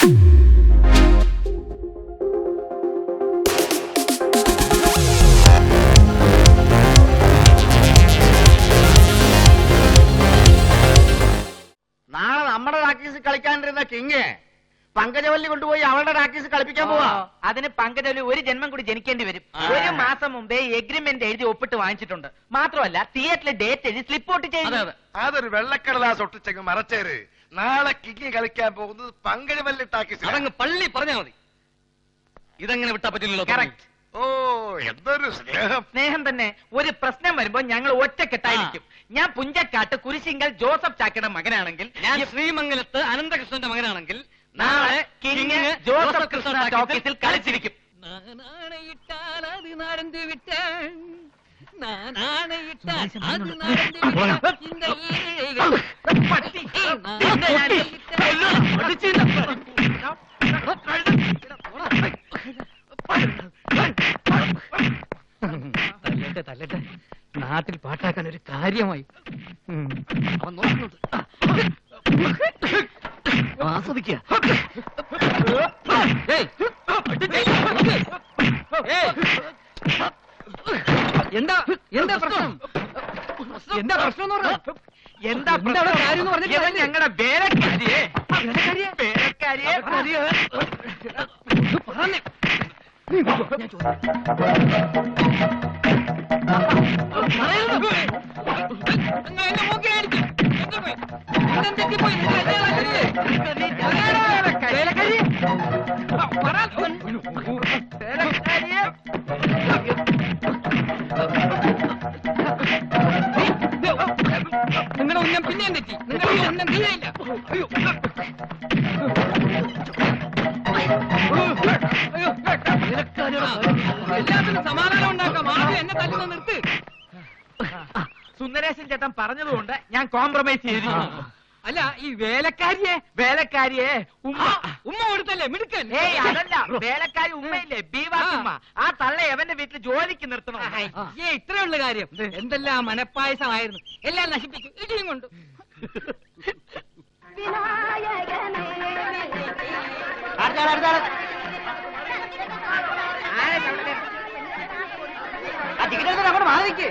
നാളെ നമ്മുടെ talkies കളിക്കാണ്ടിരുന്ന king Pankajavalli കൊണ്ടുപോയി അവളുടെ ടാക്കീസ് കളിപ്പിക്കാൻ പോവാ. അതിന് പങ്കജവല്ലി ഒരു ജന്മം കൂടി ജനിക്കേണ്ടി വരും. ഒരു മാസം മുമ്പേ എഗ്രിമെന്റ് എഴുതി ഒപ്പിട്ട് വാങ്ങിച്ചിട്ടുണ്ട്. മാത്രമല്ല തിയേറ്ററിൽ ഡേറ്റ് എഴുതി സ്ലിപ്പ് ഔട്ട് ചെയ്തു. അതൊരു വെള്ളക്കടലാസ് ഒട്ടിച്ചങ്ങ് മറച്ചേര്. നാളെ കിങ് കളിക്കാൻ പോകുന്നത് പങ്കജവല്ലി ടാക്കീസ്. അതങ്ങ് പള്ളി പറഞ്ഞാൽ മതി. ഇതെങ്ങനെ വിട്ടാ പറ്റില്ലല്ലോ. കറക്റ്റ്. ഓ എന്തൊരു സ്നേഹം. സ്നേഹം തന്നെ. ഒരു പ്രശ്നം വരുമ്പോ ഞങ്ങൾ ഒറ്റക്കെട്ടായിരിക്കും. ഞാൻ പുഞ്ചക്കാട്ട് കുരിശിങ്കൽ ജോസഫ് ചാക്കയുടെ മകനാണെങ്കിൽ, ഞാൻ ശ്രീമംഗലത്ത് അനന്തകൃഷ്ണന്റെ മകനാണെങ്കിൽ നാളെ കിങ് ജോസഫ് കൃഷ്ണ ടോക്കീസിൽ കളിച്ചിരിക്കും. തല്ലട്ടെ നാട്ടിൽ പാട്ടാക്കാൻ ഒരു കാര്യമായി അവൻ നോക്കുന്നത്. ആസ്വദിക്കുക. എന്താ എന്താ പ്രശ്നം? എന്താ പ്രശ്നം എന്ന് പറഞ്ഞാൽ എന്താ കാര്യം എന്ന് പറഞ്ഞാൽ ഞങ്ങളുടെ വേലക്കാരിയെ പറഞ്ഞു. നിങ്ങളുടെ ഉന്നം പിന്നെയും തെറ്റി. നിങ്ങളുടെ ഉന്നം തീരെയില്ല. എല്ലാത്തിനും സമാധാനം ഉണ്ടാക്കാം. ആദ്യം എന്നെ തല്ലുന്ന നിർത്ത്. സുന്ദരേശൻ ചേട്ടൻ പറഞ്ഞതുകൊണ്ട് ഞാൻ കോംപ്രമൈസ് ചെയ്തിരിക്കുന്നു. അല്ല ഈ വേലക്കാരിയെ ഉമ്മ കൊടുത്തല്ലേ മിടുക്കൻ. ഏയ് അതല്ല, വേലക്കാരി ഉമ്മയില്ലേ ബീവാ ഉമ്മ, ആ തള്ള എവന്റെ വീട്ടിൽ ജോലിക്ക് നിർത്തണം. ഇത്രയുള്ള കാര്യം. എന്തെല്ലാം മനപ്പായസമായിരുന്നു. എല്ലാം നശിപ്പിച്ചു ഇടിയും കൊണ്ട്. അങ്ങോട്ട് മാറിക്ക്.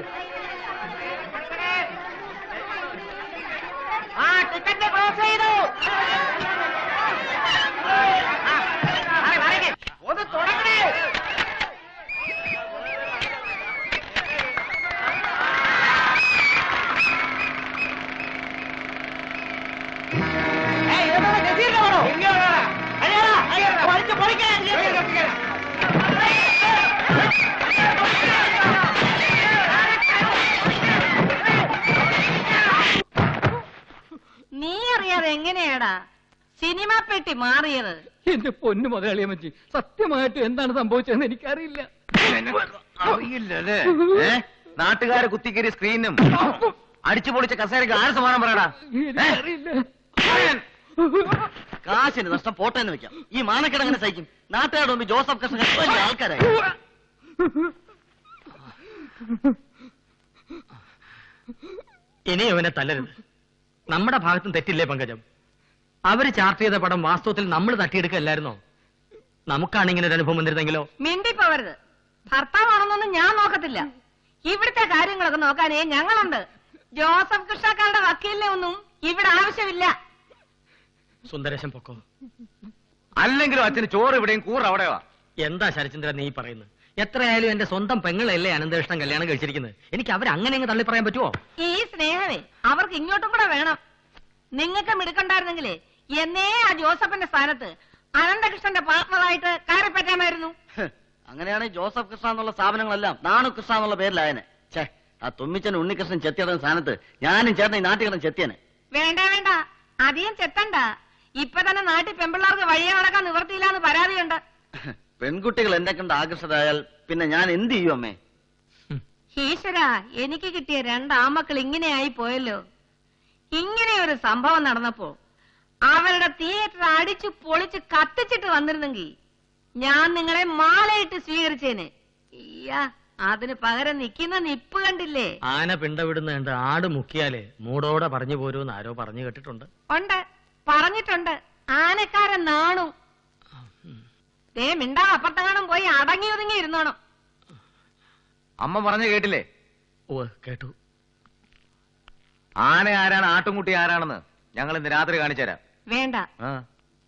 ആ ടിക്കറ്റ് ക്ലോസ് ചെയ്തു. ഒന്ന് തുടങ്ങണേ. നീ അറിയാതെ എങ്ങനെയാടാ സിനിമ പെട്ടി മാറിയത്? എന്റെ പൊന്നു മുതലാളിയമ്മച്ചി, സത്യമായിട്ട് എന്താണ് സംഭവിച്ചതെന്ന് എനിക്കറിയില്ല. അറിയില്ലല്ലേ? നാട്ടുകാരെ കുത്തിക്കേറിയ സ്ക്രീനും അടിച്ചു പൊളിച്ച കസേരക്ക് ആര് സമാനം പറയടാ? കാശിന് നഷ്ടം പോട്ടെന്ന് വെക്കാം. ഈ മാനക്കേട് അങ്ങനെ സഹിക്കും? നാട്ടുകാരുടെ മുമ്പ് ജോസഫ് കൃഷ്ണൻ ആൾക്കാരായി. ഇനി അവനെ തല്ലരുത്. നമ്മുടെ ഭാഗത്തും തെറ്റില്ലേ പങ്കജം? അവര് ചാർട്ട് ചെയ്ത പടം വാസ്തവത്തിൽ നമ്മൾ തട്ടിയെടുക്കല്ലായിരുന്നോ? നമുക്കാണ് ഇങ്ങനെ ഒരു അനുഭവം വന്നിരുന്നെങ്കിലോ? മിണ്ടിപ്പോവരുത്. ഭർത്താവാണെന്നൊന്നും ഞാൻ നോക്കത്തില്ല. ഇവിടുത്തെ കാര്യങ്ങളൊക്കെ നോക്കാനേ ഞങ്ങളുണ്ട്. ജോസഫ് കൃഷ്ണക്കാരുടെ വക്കീലിനെ ഒന്നും ഇവിടെ ആവശ്യമില്ല. സുന്ദരേശൻ പൊക്കോ. അല്ലെങ്കിലും അച്ഛന് ചോറ് ഇവിടെയും കൂറ് അവിടെയോ. എന്താ ശരചന്ദ്രൻ നീ പറയുന്നത്? എത്രയായാലും എന്റെ സ്വന്തം പെങ്ങളല്ലേ അനന്തകൃഷ്ണൻ കല്യാണം കഴിച്ചിരിക്കുന്നത്. എനിക്ക് അവരങ്ങനെ അങ്ങ് തള്ളി പറയാൻ പറ്റുമോ? ഈ സ്നേഹമേ അവർക്ക് ഇങ്ങോട്ടും കൂടെ വേണം. നിങ്ങൾക്ക് മിടുക്കണ്ടായിരുന്നെങ്കിലേ എന്നേ ആ ജോസഫിന്റെ സ്ഥാനത്ത് അനന്തകൃഷ്ണന്റെ പാർട്ണറായിട്ട് കയറി പറ്റാമായിരുന്നു. അങ്ങനെയാണെങ്കിൽ ജോസഫ് കൃഷ്ണ എന്നുള്ള സ്ഥാപനങ്ങളെല്ലാം നാണു കൃഷ്ണ എന്നുള്ള പേരിലായനെ. ഛേ, ആ തുമ്മിച്ചൻ ഉണ്ണികൃഷ്ണൻ ചെത്തിയുടെ സ്ഥാനത്ത് ഞാനും ചേട്ടൻ ഈ നാട്ടുകാരൻ ചെത്തിയനെ. വേണ്ട വേണ്ട, അധികം ചെത്തണ്ട. ഇപ്പൊ തന്നെ നാട്ടിൽ പെമ്പിള്ളാർക്ക് വഴിയെ നടക്കാൻ നിവർത്തിയില്ലാന്ന് പരാതിയുണ്ട്. പെൺകുട്ടികൾ എന്നെ കണ്ട് ആകർഷകരായാൽ പിന്നെ ഞാൻ എന്ത് ചെയ്യും അമ്മേ? ഈശ്വരാ, എനിക്ക് കിട്ടിയ 2 ആമക്കൾ ഇങ്ങനെയായി പോയല്ലോ. ഇങ്ങനെ ഒരു സംഭവം നടന്നപ്പോ അവരുടെ തിയേറ്റർ അടിച്ചു പൊളിച്ച് കത്തിച്ചിട്ട് വന്നിരുന്നെങ്കിൽ ഞാൻ നിങ്ങളെ മാലയിട്ട് സ്വീകരിച്ചേനെ. ഇയ്യാ, അതിന് പകരം നിൽക്കുന്ന നിപ്പ് കണ്ടില്ലേ? ആന പിണ്ടവിടുന്ന കണ്ട് ആട് മുക്കിയാലേ മൂടോടെ പറഞ്ഞു പോരൂന്ന് ആരോ പറഞ്ഞു കേട്ടിട്ടുണ്ട്. ഉണ്ട്, പറഞ്ഞിട്ടുണ്ട്. ആനക്കാരൻ നാണു മിണ്ടാ അപ്പുറത്തെങ്ങാനും പോയി അടങ്ങി ഒതുങ്ങി ഇരുന്നോണം. അമ്മ പറഞ്ഞ കേട്ടില്ലേ? ഓ കേട്ടു. ആന ആരാണ് ആട്ടുംകുട്ടി ആരാണെന്ന് ഞങ്ങൾ ഇന്ന് രാത്രി കാണിച്ചു തരാം. വേണ്ട,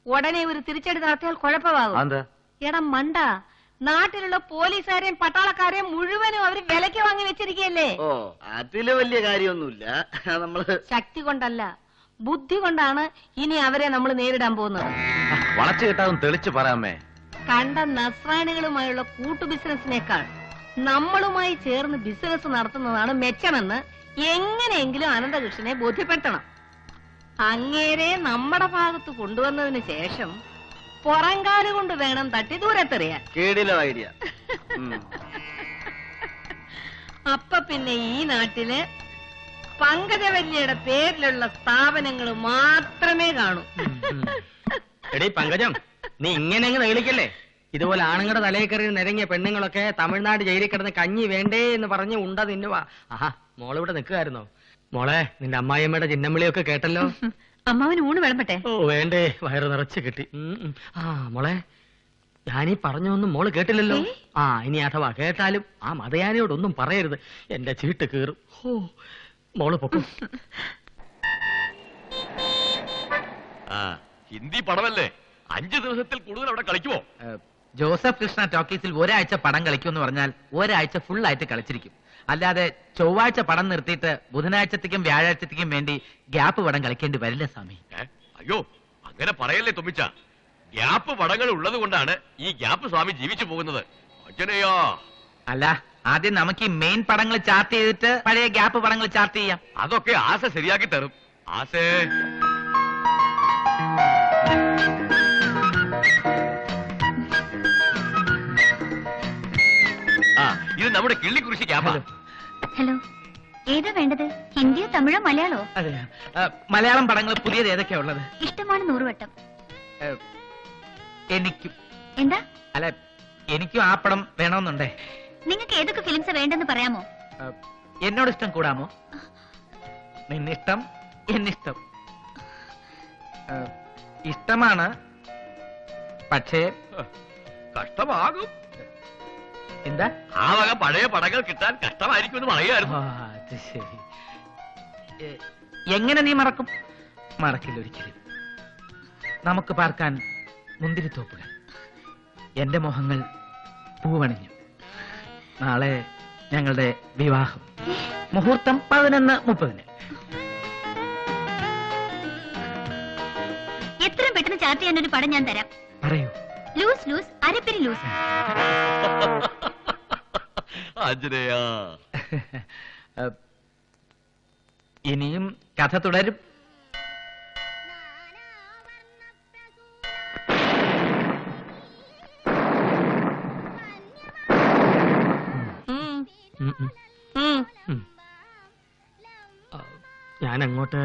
ഉടനെ ഒരു തിരിച്ചടി നടത്തിയാൽ കുഴപ്പമാകും. എന്താ? എടാ മണ്ട, നാട്ടിലുള്ള പോലീസുകാരെയും പട്ടാളക്കാരെയും മുഴുവനും അവര് വിലക്ക് വാങ്ങി വെച്ചിരിക്കല്ലേ. ഓ അതില് വലിയ കാര്യമൊന്നുമില്ല. നമ്മള് ശക്തി കൊണ്ടല്ല, ബുദ്ധി കൊണ്ടാണ് ഇനി അവരെ നമ്മൾ നേരിടാൻ പോകുന്നത്. വളച്ചു കിട്ടാതും തെളിച്ചു പറയാമേ. കണ്ട നസ്രാണികളുമായുള്ള കൂട്ടു ബിസിനസിനേക്കാൾ നമ്മളുമായി ചേർന്ന് ബിസിനസ് നടത്തുന്നതാണ് മെച്ചമെന്ന് എങ്ങനെയെങ്കിലും അനന്തകൃഷ്ണനെ ബോധ്യപ്പെടുത്തണം. അങ്ങേരെ നമ്മുടെ ഭാഗത്ത് കൊണ്ടുവന്നതിന് ശേഷം പുറങ്കാല് കൊണ്ട് വേണം തട്ടി ദൂരത്തെറിയാൻ. കേടിലോ ഐഡിയ. അപ്പൊ പിന്നെ ഈ നാട്ടില് പങ്കജവല്ലിയുടെ പേരിലുള്ള സ്ഥാപനങ്ങൾ മാത്രമേ കാണൂ. എടീ പങ്കജം, നീ ഇങ്ങനെ അങ്ങ് നേളിക്കല്ലേ. ഇതുപോലെ ആണുങ്ങളുടെ തലയിൽ കയറി നിരങ്ങിയ പെണ്ണുങ്ങളൊക്കെ തമിഴ്നാട് ജയിലിൽ കിടന്ന് കഞ്ഞി വേണ്ടേ എന്ന് പറഞ്ഞ് ഉണ്ട തിന്നുവാ. ആഹാ, മോളിവിടെ നിൽക്കുമായിരുന്നോ? മോളെ, നിന്റെ അമ്മായിയമ്മയുടെ ചിന്നമ്മിളിയൊക്കെ കേട്ടല്ലോ. അമ്മാവന് ഊണ് വിളമ്പട്ടെ? ഓ വേണ്ടേ, വയറ് നിറച്ച് കിട്ടി. ആ മോളെ, ഞാനീ പറഞ്ഞൊന്നും മോള് കേട്ടില്ലല്ലോ. ആ ഇനി അഥവാ കേട്ടാലും ആ മതയാനയോടൊന്നും പറയരുത്, എന്റെ ചീട്ട് കീറും. ഓ മോള് പൊക്കും. ഹിന്ദി പടമല്ലേ, 5 ദിവസത്തിൽ കൂടുതൽ അവിടെ കളിക്കുമോ? ജോസഫ് കൃഷ്ണ ടോക്കീസിൽ ഒരാഴ്ച പടം കളിക്കുമെന്ന് പറഞ്ഞാൽ ഒരാഴ്ച ഫുൾ ആയിട്ട് കളിച്ചിരിക്കും. അല്ലാതെ ചൊവ്വാഴ്ച പടം നിർത്തിയിട്ട് ബുധനാഴ്ചത്തേക്കും വ്യാഴാഴ്ചത്തേക്കും വേണ്ടി ഗ്യാപ്പ് പടം കളിക്കേണ്ടി വരില്ല സ്വാമി. അയ്യോ അങ്ങനെ പറയല്ലേ തൊമ്മിച്ച. ഗ്യാപ്പ് പടങ്ങൾ ഉള്ളത് കൊണ്ടാണ് ഈ ഗ്യാപ്പ് സ്വാമി ജീവിച്ചു പോകുന്നത്. അച്ഛനെയോ അല്ല, ആദ്യം നമുക്ക് ഈ മെയിൻ പടങ്ങൾ ചാർട്ട് ചെയ്തിട്ട് പഴയ ഗ്യാപ്പ് പടങ്ങൾ ചാർട്ട് ചെയ്യാം. അതൊക്കെ ആശ ശരിയാക്കി തരും. ആശേ ഇത് നമ്മുടെ കിള്ളിക്കുറിശി ഗ്യാപ്പാ. ഹലോ, ഏതാ വേണ്ടത്? ഹിന്ദിയോ തമിഴോ മലയാളോ? അതെ, മലയാളം പടങ്ങൾ പുതിയത് ഏതൊക്കെയാ ഉള്ളത്? ഇഷ്ടമാണ് 100 വട്ടം. എനിക്കും. എന്താ? അല്ല, എനിക്കും ആ പടം വേണമെന്നുണ്ടേ. നിങ്ങൾക്ക് ഏതൊക്കെ ഫിലിംസ് വേണ്ടെന്ന് പറയാമോ? എന്നോട് ഇഷ്ടം കൂടാമോ? നിന്നിഷ്ടം എന്നിഷ്ടം. ഇഷ്ടമാണ്, പക്ഷേ കഷ്ടമാകും. എന്താ? ആ വക പഴയ പടങ്ങൾ കിട്ടാൻ കഷ്ടമായിരിക്കുമെന്ന് പറയായിരുന്നു. അത് ശരി. എങ്ങനെ നീ മറക്കും? മറക്കില്ല ഒരിക്കലും. നമുക്ക് പാർക്കാൻ മുന്തിരിത്തോപ്പുകൾ, എന്റെ മോഹങ്ങൾ പൂവണിഞ്ഞു. നാളെ ഞങ്ങളുടെ വിവാഹം. മുഹൂർത്തം 11:30. എത്രയും പെട്ടെന്ന് ചാർട്ട് ചെയ്യാൻ ഒരു പടം ഞാൻ തരാം. പറയൂ. ലൂസ് ലൂസ്, അരപ്പിരി ലൂസ്. ആഞ്ജനേയ, ഇനിയും കഥ തുടരും. ഞാൻ അങ്ങോട്ട്.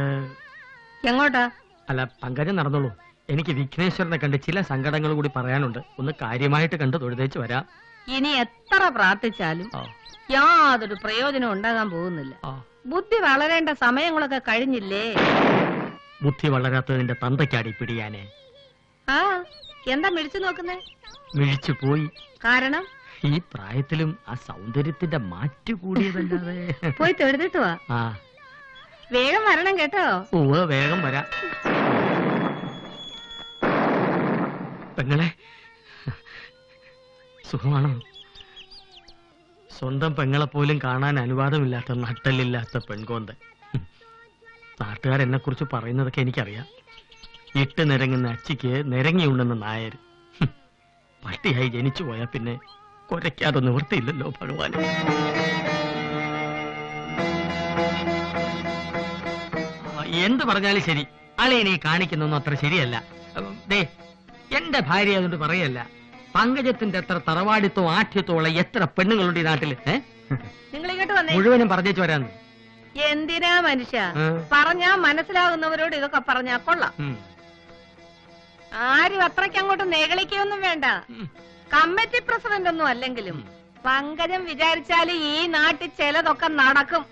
എങ്ങോട്ടാ? അല്ല പങ്കജം നടന്നോളൂ. എനിക്ക് വിഘ്നേശ്വരനെ കണ്ട് ചില സങ്കടങ്ങൾ കൂടി പറയാനുണ്ട്. ഒന്ന് കാര്യമായിട്ട് കണ്ട് തൊഴുതേച്ച് വരാം. ഇനി എത്ര പ്രാർത്ഥിച്ചാലും യാതൊരു പ്രയോജനം ഉണ്ടാകാൻ പോകുന്നില്ല. ബുദ്ധി വളരേണ്ട സമയങ്ങളൊക്കെ കഴിഞ്ഞില്ലേ? ബുദ്ധി വളരാത്തതിന്റെ തന്തയ്ക്കാടി പിടിയാനെ. ആ എന്താ മിഴിച്ചു നോക്കുന്നേ? മിഴിച്ചു പോയി. കാരണം ഈ പ്രായത്തിലും ആ സൗന്ദര്യത്തിന്റെ മാറ്റു കൂടിയതല്ലാതെ. പോയി തൊഴുതിട്ട് വാ. ആ വേഗം വരണം കേട്ടോ. ഓ വേഗം വരാം. പെങ്ങളെ, സുഖമാണോ? സ്വന്തം പെങ്ങളെ പോലും കാണാൻ അനുവാദമില്ലാത്ത നട്ടലില്ലാത്ത പെൺകോന്ത. നാട്ടുകാരെന്നെ കുറിച്ച് പറയുന്നതൊക്കെ എനിക്കറിയാം. ഇട്ട് നിരങ്ങുന്ന അച്ചിക്ക് നിരങ്ങിയുണ്ടെന്ന് നായർ. പട്ടിയായി ജനിച്ചു പോയാ പിന്നെ കുരയ്ക്കാതെ നിവൃത്തിയില്ലല്ലോ ഭഗവാൻ. എന്ത് പറഞ്ഞാലും ശരി, അളിയനെ കാണിക്കുന്നൊന്നും അത്ര ശരിയല്ല. ദേ, എന്റെ ഭാര്യ അതുകൊണ്ട് പറയല്ല. പങ്കജത്തിന്റെ എത്ര തറവാടിത്തോ ആഠ്യത്തോളം എത്ര പെണ്ണുങ്ങളുണ്ട് ഈ നാട്ടില്. നിങ്ങൾ ഇങ്ങോട്ട് വന്നേ. മുഴുവനും പറഞ്ഞേച്ചു വരാന്ന്. എന്തിനാ മനുഷ്യ പറഞ്ഞാ മനസ്സിലാകുന്നവരോട് ഇതൊക്കെ പറഞ്ഞാ കൊള്ളാം. ആരും അത്രയ്ക്ക് അങ്ങോട്ട് നെകളിക്കൊന്നും വേണ്ട. കമ്മിറ്റി പ്രസിഡന്റ് ഒന്നും അല്ലെങ്കിലും പങ്കജം വിചാരിച്ചാല് ഈ നാട്ടിൽ ചിലതൊക്കെ നടക്കും.